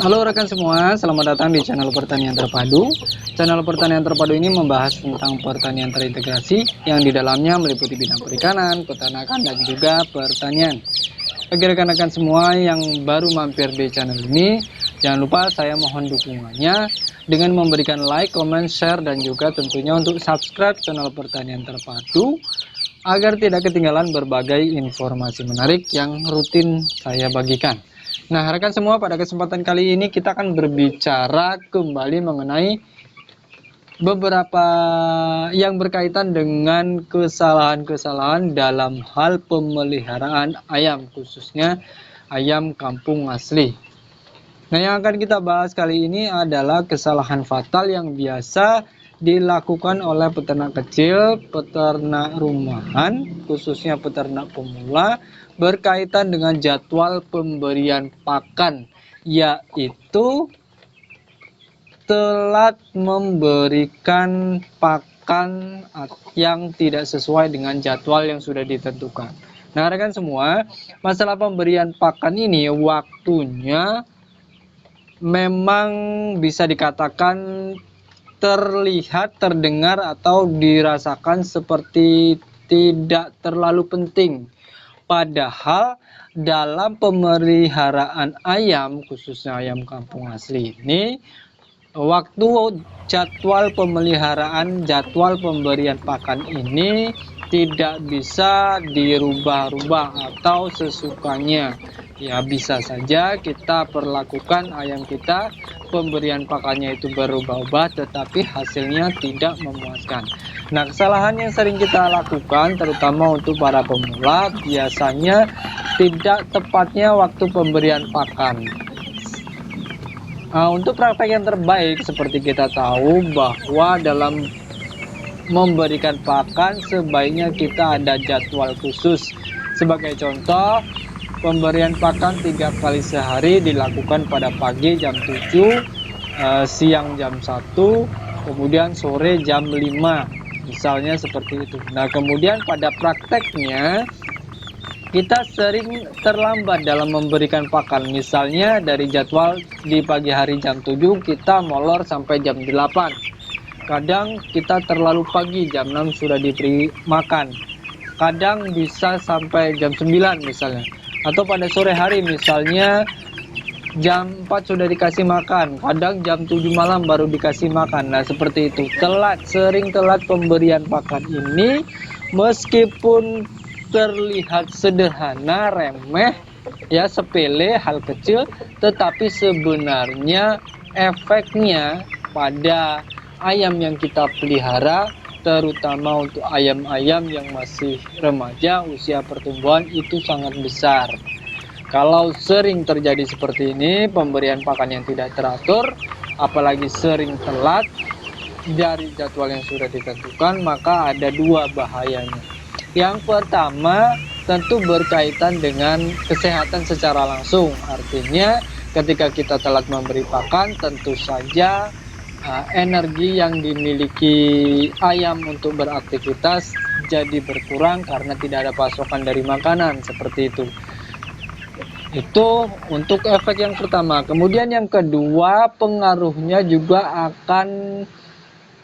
Halo rekan semua, selamat datang di channel Pertanian Terpadu. Channel Pertanian Terpadu ini membahas tentang pertanian terintegrasi yang di dalamnya meliputi bidang perikanan, peternakan, dan juga pertanian. Bagi rekan-rekan semua yang baru mampir di channel ini, jangan lupa saya mohon dukungannya dengan memberikan like, comment, share, dan juga tentunya untuk subscribe channel Pertanian Terpadu agar tidak ketinggalan berbagai informasi menarik yang rutin saya bagikan. Nah, rekan semua, pada kesempatan kali ini kita akan berbicara kembali mengenai beberapa yang berkaitan dengan kesalahan-kesalahan dalam hal pemeliharaan ayam, khususnya ayam kampung asli. Nah, yang akan kita bahas kali ini adalah kesalahan fatal yang biasa dilakukan oleh peternak kecil, peternak rumahan, khususnya peternak pemula, berkaitan dengan jadwal pemberian pakan, yaitu telat memberikan pakan yang tidak sesuai dengan jadwal yang sudah ditentukan. Nah, rekan semua, masalah pemberian pakan ini waktunya memang bisa dikatakan terlihat, terdengar, atau dirasakan seperti tidak terlalu penting. Padahal dalam pemeliharaan ayam, khususnya ayam kampung asli ini, waktu jadwal pemeliharaan, jadwal pemberian pakan ini tidak bisa dirubah-rubah atau sesukanya. Ya, bisa saja kita perlakukan ayam kita, pemberian pakannya itu berubah-ubah, tetapi hasilnya tidak memuaskan. Nah, kesalahan yang sering kita lakukan, terutama untuk para pemula, biasanya tidak tepatnya waktu pemberian pakan. Untuk praktek yang terbaik, seperti kita tahu bahwa dalam memberikan pakan sebaiknya kita ada jadwal khusus. Sebagai contoh, pemberian pakan 3 kali sehari dilakukan pada pagi jam 7, siang jam 1, kemudian sore jam 5, misalnya seperti itu. Nah, kemudian pada prakteknya kita sering terlambat dalam memberikan pakan. Misalnya dari jadwal di pagi hari jam 7 kita molor sampai jam 8. Kadang kita terlalu pagi, jam 6 sudah diberi makan. Kadang bisa sampai jam 9 misalnya. Atau pada sore hari misalnya jam 4 sudah dikasih makan. Kadang jam 7 malam baru dikasih makan. Nah, seperti itu. Sering telat pemberian pakan ini, meskipun terlihat sederhana, remeh, ya sepele, hal kecil, tetapi sebenarnya efeknya pada ayam yang kita pelihara, terutama untuk ayam-ayam yang masih remaja, usia pertumbuhan, itu sangat besar. Kalau sering terjadi seperti ini, pemberian pakan yang tidak teratur, apalagi sering telat dari jadwal yang sudah ditentukan, maka ada dua bahayanya. Yang pertama, tentu berkaitan dengan kesehatan secara langsung. Artinya, ketika kita telat memberi pakan, tentu saja energi yang dimiliki ayam untuk beraktivitas jadi berkurang karena tidak ada pasokan dari makanan, seperti itu. Itu untuk efek yang pertama. Kemudian yang kedua, pengaruhnya juga akan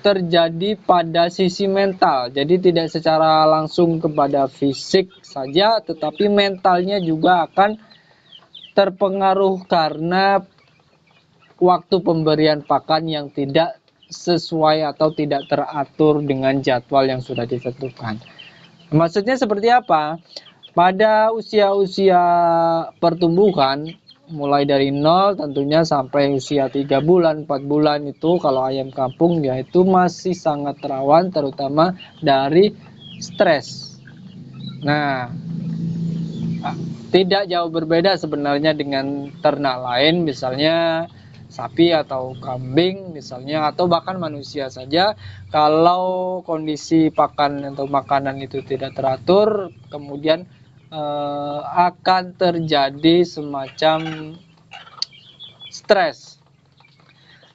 terjadi pada sisi mental. Jadi tidak secara langsung kepada fisik saja, tetapi mentalnya juga akan terpengaruh karena waktu pemberian pakan yang tidak sesuai atau tidak teratur dengan jadwal yang sudah ditentukan. Maksudnya seperti apa? Pada usia-usia pertumbuhan, mulai dari 0 tentunya sampai usia 3 bulan, 4 bulan, itu kalau ayam kampung ya itu masih sangat rawan terutama dari stres. Nah, tidak jauh berbeda sebenarnya dengan ternak lain, misalnya sapi atau kambing misalnya, atau bahkan manusia saja. Kalau kondisi pakan atau makanan itu tidak teratur, kemudian akan terjadi semacam stres.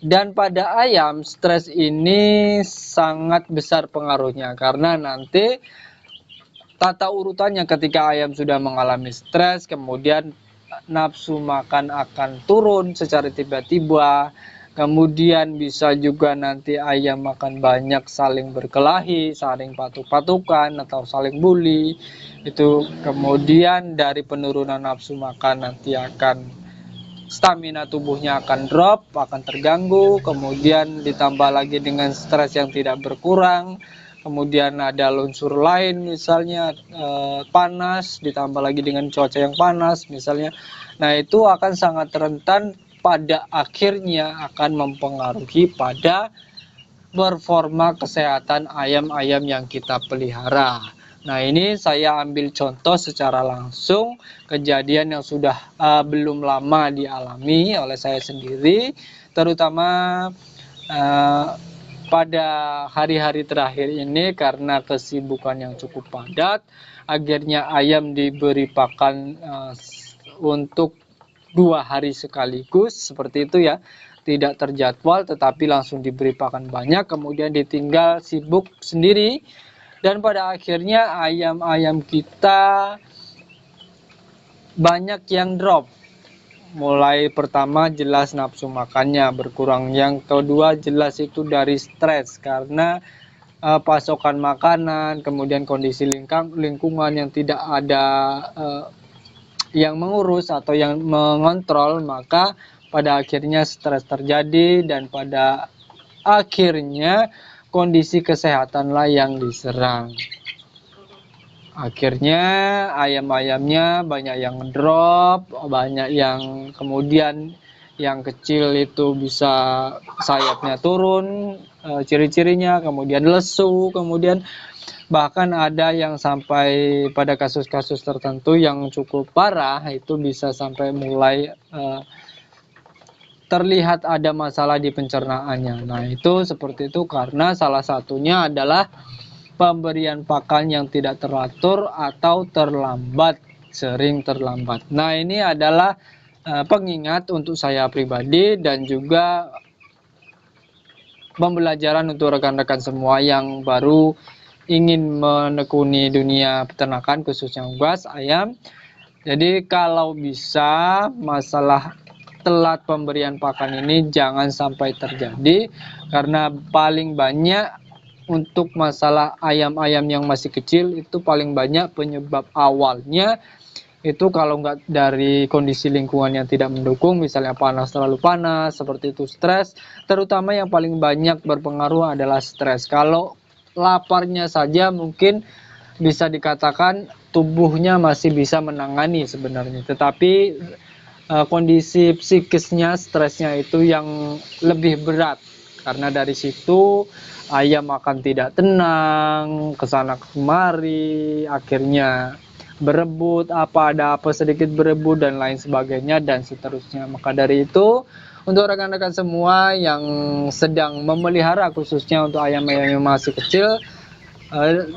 Dan pada ayam, stres ini sangat besar pengaruhnya, karena nanti tata urutannya ketika ayam sudah mengalami stres, kemudian nafsu makan akan turun secara tiba-tiba. Kemudian bisa juga nanti ayam makan banyak saling berkelahi, saling patuk-patukan atau saling bully. Itu kemudian dari penurunan nafsu makan nanti akan stamina tubuhnya akan drop, akan terganggu, kemudian ditambah lagi dengan stres yang tidak berkurang, kemudian ada unsur lain misalnya panas, ditambah lagi dengan cuaca yang panas misalnya. Nah, itu akan sangat rentan pada akhirnya akan mempengaruhi pada performa kesehatan ayam-ayam yang kita pelihara. Nah, ini saya ambil contoh secara langsung kejadian yang sudah belum lama dialami oleh saya sendiri, terutama pada hari-hari terakhir ini karena kesibukan yang cukup padat, akhirnya ayam diberi pakan untuk 2 hari sekaligus seperti itu ya, tidak terjadwal tetapi langsung diberi pakan banyak, kemudian ditinggal sibuk sendiri, dan pada akhirnya ayam-ayam kita banyak yang drop. Mulai pertama jelas nafsu makannya berkurang, yang kedua jelas itu dari stres karena pasokan makanan, kemudian kondisi lingkungan yang tidak ada yang mengurus atau yang mengontrol, maka pada akhirnya stres terjadi dan pada akhirnya kondisi kesehatanlah yang diserang. Akhirnya ayam-ayamnya banyak yang drop, banyak yang kemudian yang kecil itu bisa sayapnya turun, ciri-cirinya, kemudian lesu, kemudian bahkan ada yang sampai pada kasus-kasus tertentu yang cukup parah itu bisa sampai mulai terlihat ada masalah di pencernaannya. Nah, itu seperti itu karena salah satunya adalah pemberian pakan yang tidak teratur atau terlambat, sering terlambat. Nah, ini adalah pengingat untuk saya pribadi dan juga pembelajaran untuk rekan-rekan semua yang baru ingin menekuni dunia peternakan khususnya unggas ayam. Jadi kalau bisa masalah telat pemberian pakan ini jangan sampai terjadi, karena paling banyak untuk masalah ayam-ayam yang masih kecil itu paling banyak penyebab awalnya itu kalau nggak dari kondisi lingkungan yang tidak mendukung, misalnya panas, terlalu panas, seperti itu stres, terutama yang paling banyak berpengaruh adalah stres. Kalau laparnya saja mungkin bisa dikatakan tubuhnya masih bisa menangani sebenarnya, tetapi kondisi psikisnya, stresnya itu yang lebih berat, karena dari situ ayam akan tidak tenang, kesana kemari, akhirnya berebut, ada apa sedikit berebut dan lain sebagainya dan seterusnya. Maka dari itu untuk rekan-rekan semua yang sedang memelihara khususnya untuk ayam-ayam yang masih kecil,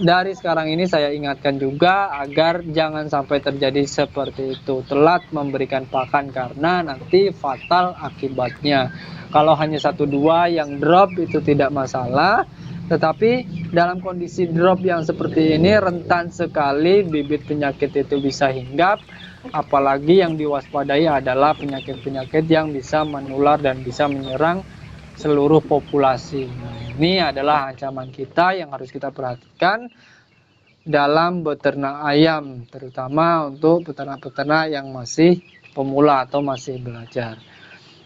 dari sekarang ini saya ingatkan juga agar jangan sampai terjadi seperti itu, telat memberikan pakan karena nanti fatal akibatnya. Kalau hanya 1-2 yang drop itu tidak masalah, tetapi dalam kondisi drop yang seperti ini rentan sekali bibit penyakit itu bisa hinggap, apalagi yang diwaspadai adalah penyakit-penyakit yang bisa menular dan bisa menyerang seluruh populasi. Nah, ini adalah ancaman kita yang harus kita perhatikan dalam beternak ayam, terutama untuk peternak-peternak yang masih pemula atau masih belajar.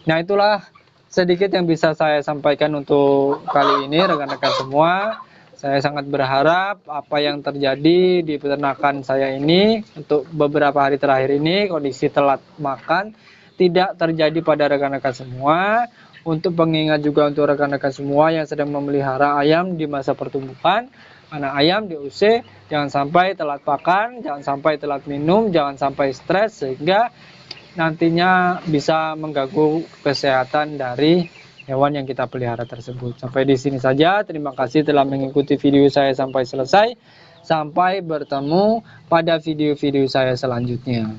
Nah, itulah sedikit yang bisa saya sampaikan untuk kali ini rekan-rekan semua. Saya sangat berharap apa yang terjadi di peternakan saya ini untuk beberapa hari terakhir ini, kondisi telat makan, tidak terjadi pada rekan-rekan semua. Untuk pengingat juga untuk rekan-rekan semua yang sedang memelihara ayam di masa pertumbuhan, anak ayam di UC, jangan sampai telat pakan, jangan sampai telat minum, jangan sampai stres sehingga nantinya bisa mengganggu kesehatan dari hewan yang kita pelihara tersebut. Sampai di sini saja, terima kasih telah mengikuti video saya sampai selesai. Sampai bertemu pada video-video saya selanjutnya.